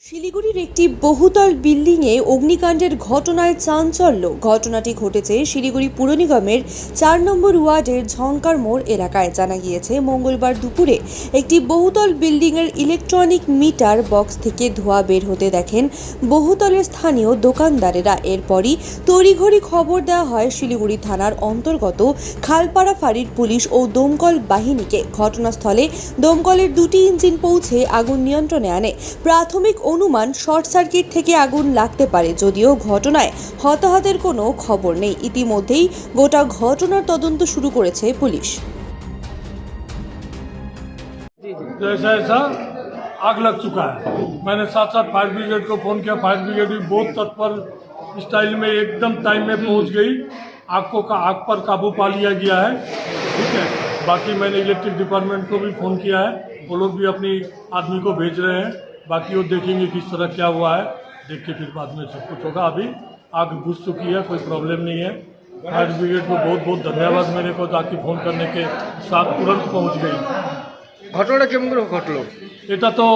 শিলিগুড়ির একটি বহুতল বিল্ডিংয়ে অগ্নিকাণ্ডের ঘটনায় চাঞ্চল্য। ঘটনাটি ঘটেছে শিলিগুড়ি পুর নিগমের ৪ নম্বর ওয়ার্ডের ঝংকার মোড় এলাকায়। জানা গিয়েছে, মঙ্গলবার দুপুরে একটি বহুতল বিল্ডিংয়ের ইলেকট্রনিক মিটার বক্স থেকে ধোঁয়া বের হতে দেখেন বহুতলের স্থানীয় দোকানদারেরা। এরপরই তড়িঘড়ি খবর দেওয়া হয় শিলিগুড়ি থানার অন্তর্গত খালপাড়া ফাঁড়ির পুলিশ ও দমকল বাহিনীকে। ঘটনাস্থলে দমকলের 2টি ইঞ্জিন পৌঁছে আগুন নিয়ন্ত্রণে আনে। প্রাথমিক অনুমান শর্ট সার্কিট থেকে আগুন লাগতে পারে, যদিও ঘটনায় হতাহতের কোনো খবর নেই। ইতিমধ্যেই গোটা ঘটনার তদন্ত শুরু করেছে পুলিশ। ऐसा आग लग चुका है। मैंने साथ साथ फायर ब्रिगेड को फ़ोन किया। फायर ब्रिगेड भी बहुत तत्पर स्टाइल में एकदम टाइम में पहुंच गई। आग पर काबू पा लिया गया है। ठीक है, बाकी मैंने इलेक्ट्रिक डिपार्टमेंट को भी फ़ोन किया है, वो लोग भी अपनी आदमी को भेज रहे हैं। बाकी वो देखेंगे किस तरह क्या हुआ है, देख के फिर बाद में सब कुछ होगा। अभी आग बुझ चुकी है, कोई प्रॉब्लम नहीं है। फायर ब्रिगेड को बहुत बहुत धन्यवाद मेरे को, ताकि फ़ोन करने के साथ तुरंत पहुंच गई। ঘটনাটা কেমন করে ঘটলো? এটা তো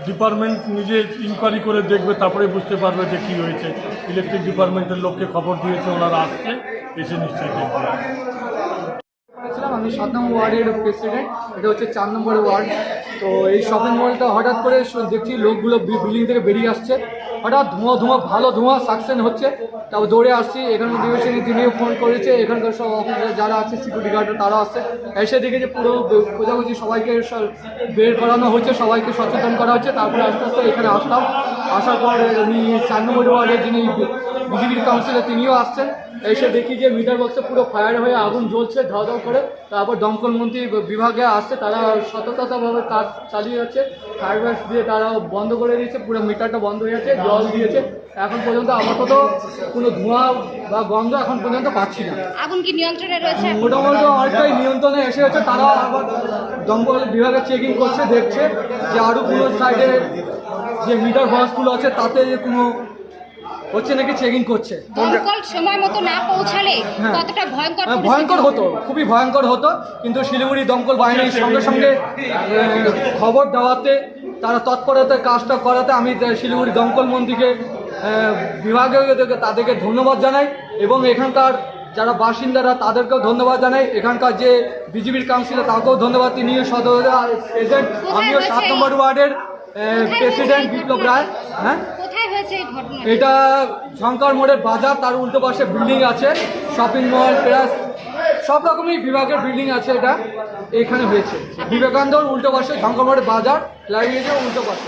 ডিপার্টমেন্ট নিজে ইনকোয়ারি করে দেখবে, তারপরে বুঝতে পারবে যে কী হয়েছে। ইলেকট্রিক ডিপার্টমেন্টের লোককে খবর দিয়েছে, ওনারা আসছে, এসে নিশ্চয়ই দেখবে। আমি 7 নম্বর ওয়ার্ডের প্রেসিডেন্ট। এটা হচ্ছে 4 নম্বর ওয়ার্ড। তো এই শপিং মলটা হঠাৎ করে দেখছি লোকগুলো বিল্ডিং থেকে বেরিয়ে আসছে। হঠাৎ ধোঁয়া ভালো ধোঁয়া সাকসেন হচ্ছে। তারপর দৌড়ে আসছি, এখানকার ডিভিশনে তিনিও ফোন করেছে, এখানকার সব অফিসার যারা আছে, সিকিউরিটি গার্ড তারা আসছে। এসে দেখে যে পুরো খোঁজাখুঁজি সবাইকে বের করানো হচ্ছে, সবাইকে সচেতন করা হচ্ছে। তারপরে আস্তে আস্তে এখানে আসলাম। আসার পর উনি 4 নম্বর ওয়ার্ডের যিনি বিজেপির কাউন্সিলর তিনিও আসছেন। এসে দেখি যে মিটার বক্সে পুরো ফায়ার হয়ে আগুন জ্বলছে ধাও করে। তারপর দমকল মন্ত্রী বিভাগে আসছে, তারা সতর্কতাভাবে কাজ চালিয়ে যাচ্ছে। ফায়ার ব্রিগেড দিয়ে তারা বন্ধ করে দিয়েছে, পুরো মিটারটা বন্ধ হয়ে যাচ্ছে, জল দিয়েছে। এখন পর্যন্ত আপাতত কোনো ধোঁয়া বা গন্ধ এখন পর্যন্ত পাচ্ছি না। আগুন কি নিয়ন্ত্রণে রয়েছে? মোটামুটি অনেকটাই নিয়ন্ত্রণে এসে হচ্ছে। তারা আবার দমকল বিভাগে চেকিং করছে, দেখছে যে আরও কোনো সাইডে যে মিটার বক্সগুলো আছে তাতে কোনো হচ্ছে নাকি চেকিং করছে। দমকল সময় মতো না পৌঁছালে কতটা ভয়ঙ্কর হতো, খুবই ভয়ঙ্কর হতো। কিন্তু শিলিগুড়ি দমকল বাহিনীর সঙ্গে সঙ্গে খবর দেওয়াতে, তারা তৎপরতার কাজটা করাতে আমি শিলিগুড়ি দমকল মন্ত্রীকে বিভাগে তাদেরকে ধন্যবাদ জানাই, এবং এখানকার যারা বাসিন্দারা তাদেরকেও ধন্যবাদ জানাই। এখানকার যে বিজেপির কাউন্সিলর তাকেও ধন্যবাদ, তিনিও সদর এজেন্ট। আমিও 7 নম্বর ওয়ার্ডের প্রেসিডেন্ট বিপ্লব রায়। হ্যাঁ, এটা ঝংকার মোড়ের বাজার, তার উল্টো পাশে বিল্ডিং আছে, শপিং মল, প্লাস সব রকমই বিভাগের বিল্ডিং আছে। এটা এখানে হয়েছে বিবেকানন্দর উল্টো পাশে, ঝংকার মোড়ের বাজার, লাইব্রেরির উল্টো পাশে।